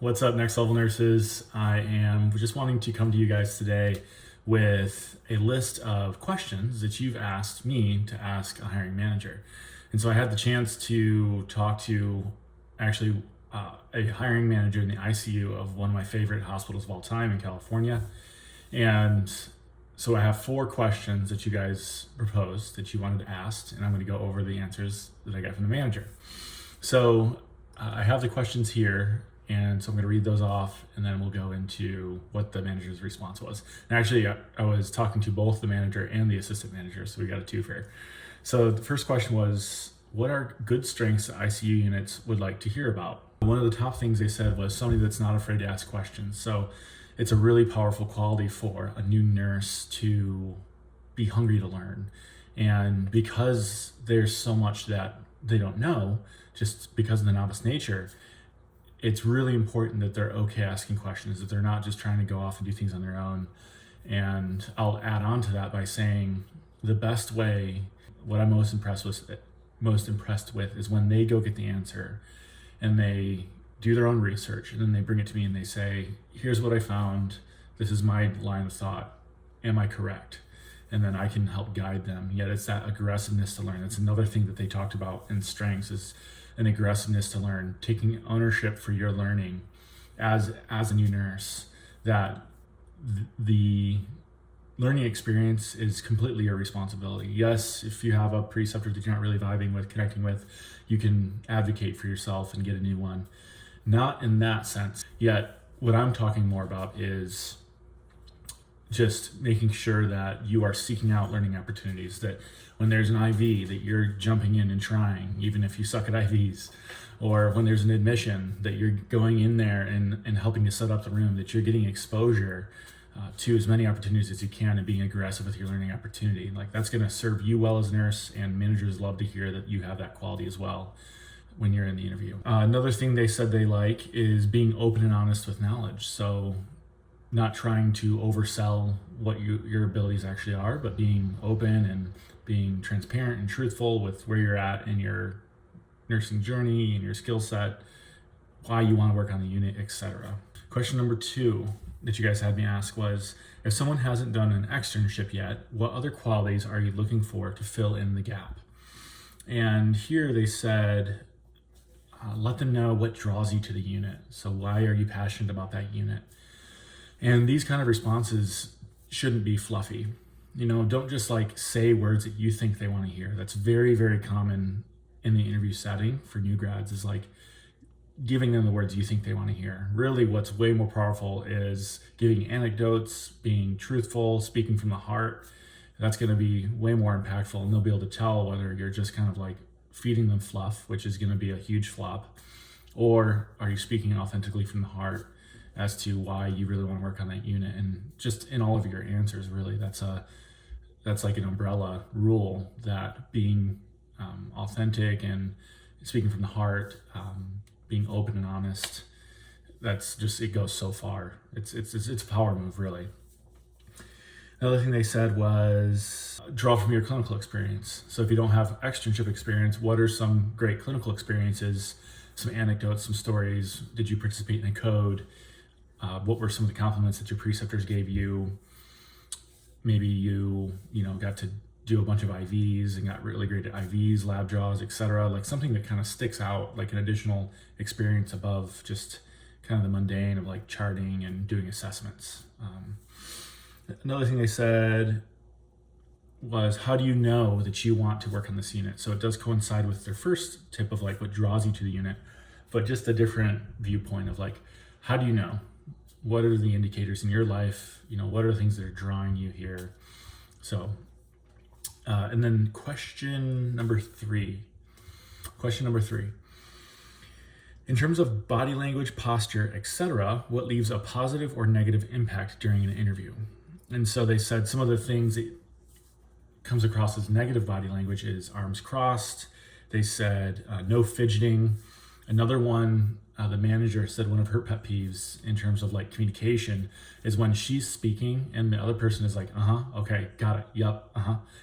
What's up, next level nurses? I am just wanting to come to you guys today with a list of questions that you've asked me to ask a hiring manager. And so I had the chance to talk to actually a hiring manager in the ICU of one of my favorite hospitals of all time in California. And so I have 4 questions that you guys proposed that you wanted to ask, and I'm going to go over the answers that I got from the manager. So I have the questions here, and so I'm going to read those off, and then we'll go into what the manager's response was. And actually, I was talking to both the manager and the assistant manager, so we got a twofer. So the first question was, what are good strengths that ICU units would like to hear about? One of the top things they said was somebody that's not afraid to ask questions. So it's a really powerful quality for a new nurse to be hungry to learn. And because there's so much that they don't know, just because of the novice nature, it's really important that they're okay asking questions, that they're not just trying to go off and do things on their own. And I'll add on to that by saying the best way, what I'm most impressed with is when they go get the answer and they do their own research, and then they bring it to me and they say, here's what I found, this is my line of thought, am I correct? And then I can help guide them. Yet it's that aggressiveness to learn. That's another thing that they talked about in strengths, is an aggressiveness to learn, taking ownership for your learning as a new nurse, that the learning experience is completely your responsibility. Yes, if you have a preceptor that you're not really vibing with, connecting with, you can advocate for yourself and get a new one. Not in that sense. Yet what I'm talking more about is just making sure that you are seeking out learning opportunities, that when there's an IV that you're jumping in and trying, even if you suck at IVs, or when there's an admission that you're going in there and helping to set up the room, that you're getting exposure to as many opportunities as you can and being aggressive with your learning opportunity. Like, that's going to serve you well as a nurse, and managers love to hear that you have that quality as well when you're in the interview. Another thing they said they like is being open and honest with knowledge. So not trying to oversell what your abilities actually are, but being open and being transparent and truthful with where you're at in your nursing journey and your skill set, why you want to work on the unit, etc. Question number 2 that you guys had me ask was, if someone hasn't done an externship yet, what other qualities are you looking for to fill in the gap? And here they said, let them know what draws you to the unit. So why are you passionate about that unit? And these kind of responses shouldn't be fluffy. Don't just say words that you think they want to hear. That's very, very common in the interview setting for new grads, is giving them the words you think they want to hear. Really, what's way more powerful is giving anecdotes, being truthful, speaking from the heart. That's going to be way more impactful, and they'll be able to tell whether you're just kind of feeding them fluff, which is going to be a huge flop, or are you speaking authentically from the heart as to why you really want to work on that unit. And just in all of your answers, really, that's like an umbrella rule, that being authentic and speaking from the heart, being open and honest, it goes so far. It's a power move, really. Another thing they said was draw from your clinical experience. So if you don't have externship experience, what are some great clinical experiences, some anecdotes, some stories? Did you participate in a code? What were some of the compliments that your preceptors gave you? Maybe you got to do a bunch of IVs and got really great at IVs, lab draws, etc. Something that kind of sticks out, like an additional experience above just kind of the mundane of charting and doing assessments. Another thing they said was, how do you know that you want to work on this unit? So it does coincide with their first tip of what draws you to the unit, but just a different viewpoint of how do you know? What are the indicators in your life? What are the things that are drawing you here? So, and then question number 3. In terms of body language, posture, etc., what leaves a positive or negative impact during an interview? And so they said some of the things that comes across as negative body language is arms crossed. They said no fidgeting. Another one, the manager said one of her pet peeves in terms of communication is when she's speaking and the other person is okay, got it, yep,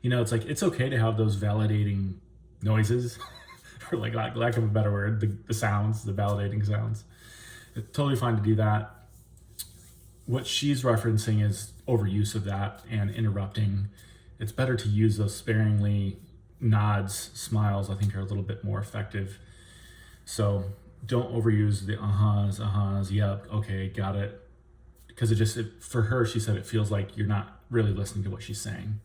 it's okay to have those validating noises, for lack of a better word, the sounds, the validating sounds. It's totally fine to do that. What she's referencing is overuse of that and interrupting. It's better to use those sparingly. Nods, smiles, I think, are a little bit more effective. So don't overuse the uh-huhs, yep, okay, got it. Because for her, she said it feels like you're not really listening to what she's saying.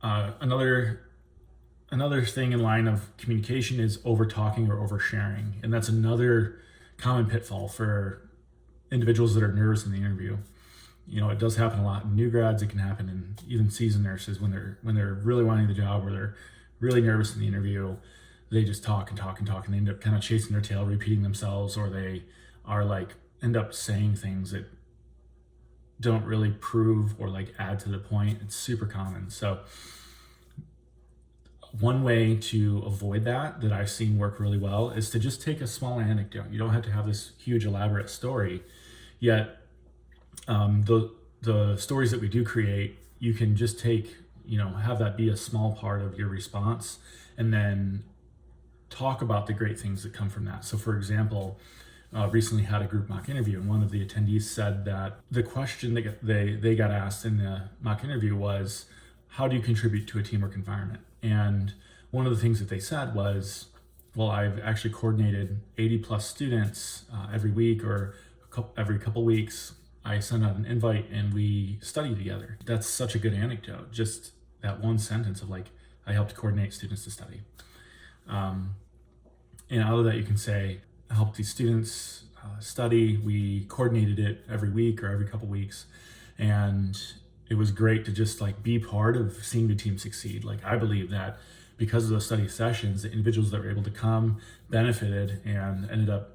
Another thing in line of communication is over talking or oversharing. And that's another common pitfall for individuals that are nervous in the interview. It does happen a lot in new grads. It can happen in even seasoned nurses when they're really wanting the job, or they're really nervous in the interview. They just talk and talk and talk, and they end up kind of chasing their tail, repeating themselves, or they are end up saying things that don't really prove or add to the point. It's super common. So one way to avoid that I've seen work really well is to just take a small anecdote. You don't have to have this huge elaborate story, yet the stories that we do create, you can just take, have that be a small part of your response, and then talk about the great things that come from that. So for example, recently had a group mock interview, and one of the attendees said that the question that they got asked in the mock interview was, how do you contribute to a teamwork environment? And one of the things that they said was, well, I've actually coordinated 80 plus students every week or every couple weeks. I send out an invite and we study together. That's such a good anecdote. Just that one sentence of I helped coordinate students to study. And out of that, you can say, I helped these students study. We coordinated it every week or every couple weeks. And it was great to just be part of seeing the team succeed. I believe that because of those study sessions, the individuals that were able to come benefited and ended up,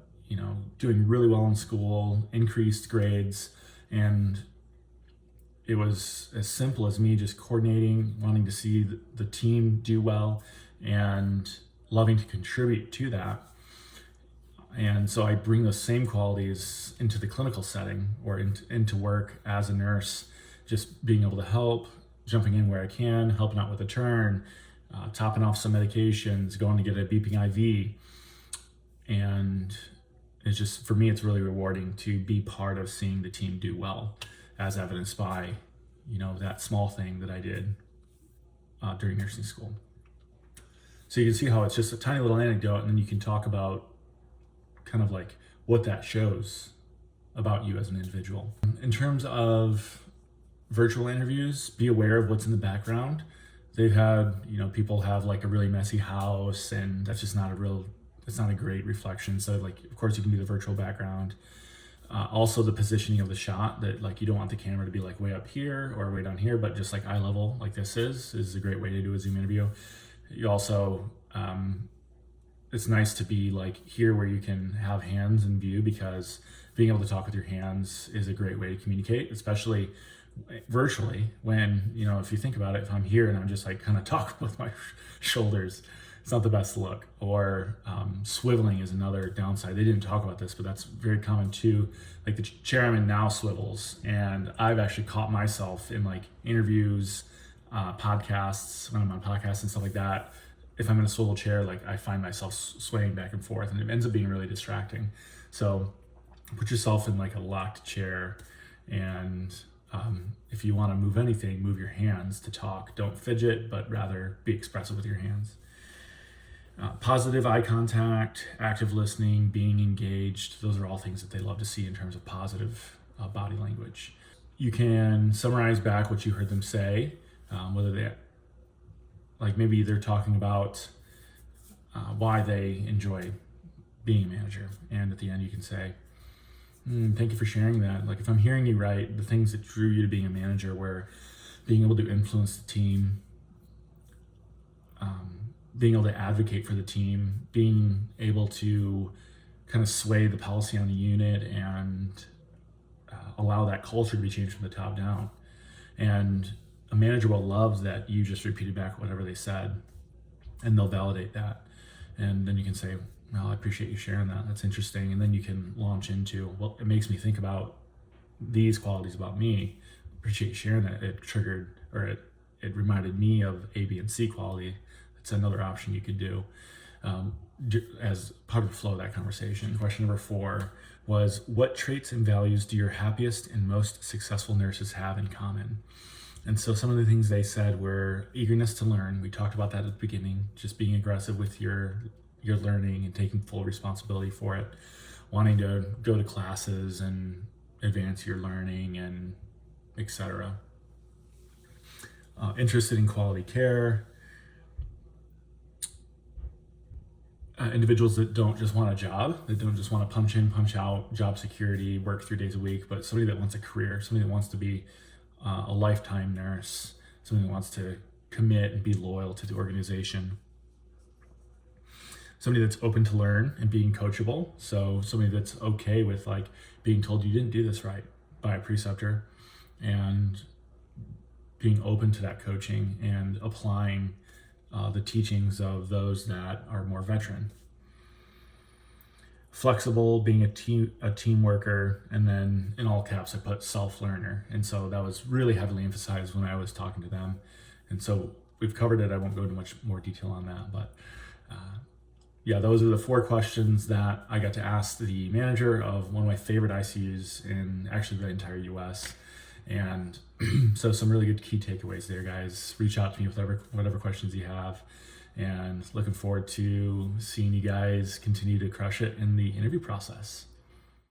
doing really well in school, increased grades. And it was as simple as me just coordinating, wanting to see the team do well, and loving to contribute to that. And so I bring those same qualities into the clinical setting or into work as a nurse, just being able to help, jumping in where I can, helping out with a turn, topping off some medications, going to get a beeping IV. And it's just, for me, it's really rewarding to be part of seeing the team do well, as evidenced by, that small thing that I did during nursing school. So you can see how it's just a tiny little anecdote, and then you can talk about kind of what that shows about you as an individual. In terms of virtual interviews, be aware of what's in the background. They've had, people have a really messy house, and that's just it's not a great reflection. So of course you can do the virtual background. Also the positioning of the shot, that you don't want the camera to be way up here or way down here, but just eye level, this is a great way to do a Zoom interview. You also, it's nice to be here where you can have hands in view, because being able to talk with your hands is a great way to communicate, especially virtually when, if you think about it, if I'm here and I'm just kind of talking with my shoulders, it's not the best look. Or swiveling is another downside. They didn't talk about this, but that's very common too. The chair I'm in now swivels, and I've actually caught myself in interviews, podcasts, when I'm on podcasts and stuff like that. If I'm in a swivel chair, I find myself swaying back and forth, and it ends up being really distracting. So put yourself in a locked chair, and if you want to move anything, move your hands to talk. Don't fidget, but rather be expressive with your hands. Positive eye contact, active listening, being engaged. Those are all things that they love to see in terms of positive body language. You can summarize back what you heard them say, whether they, maybe they're talking about why they enjoy being a manager. And at the end you can say, thank you for sharing that. If I'm hearing you right, the things that drew you to being a manager were being able to influence the team, being able to advocate for the team, being able to kind of sway the policy on the unit and allow that culture to be changed from the top down. And a manager will love that you just repeated back whatever they said, and they'll validate that. And then you can say, well, I appreciate you sharing that. That's interesting. And then you can launch into, well, it makes me think about these qualities about me. Appreciate you sharing that. It triggered, or it reminded me of A, B, and C quality. It's another option you could do. as part of the flow of that conversation. Question number 4 was, what traits and values do your happiest and most successful nurses have in common? And so some of the things they said were eagerness to learn. We talked about that at the beginning, just being aggressive with your learning and taking full responsibility for it, wanting to go to classes and advance your learning and etc. Interested in quality care. Individuals that don't just want a job, that don't just want to punch in, punch out, job security, work 3 days a week, but somebody that wants a career, somebody that wants to be a lifetime nurse, somebody that wants to commit and be loyal to the organization. Somebody that's open to learn and being coachable. So somebody that's okay with like being told you didn't do this right by a preceptor, and being open to that coaching and applying the teachings of those that are more veteran. Flexible, being a team worker, and then in all caps I put self-learner. And so that was really heavily emphasized when I was talking to them. And so we've covered it. I won't go into much more detail on that, but yeah, those are the 4 questions that I got to ask the manager of one of my favorite ICUs in actually the entire US. And so some really good key takeaways there, guys. Reach out to me with whatever questions you have, and looking forward to seeing you guys continue to crush it in the interview process.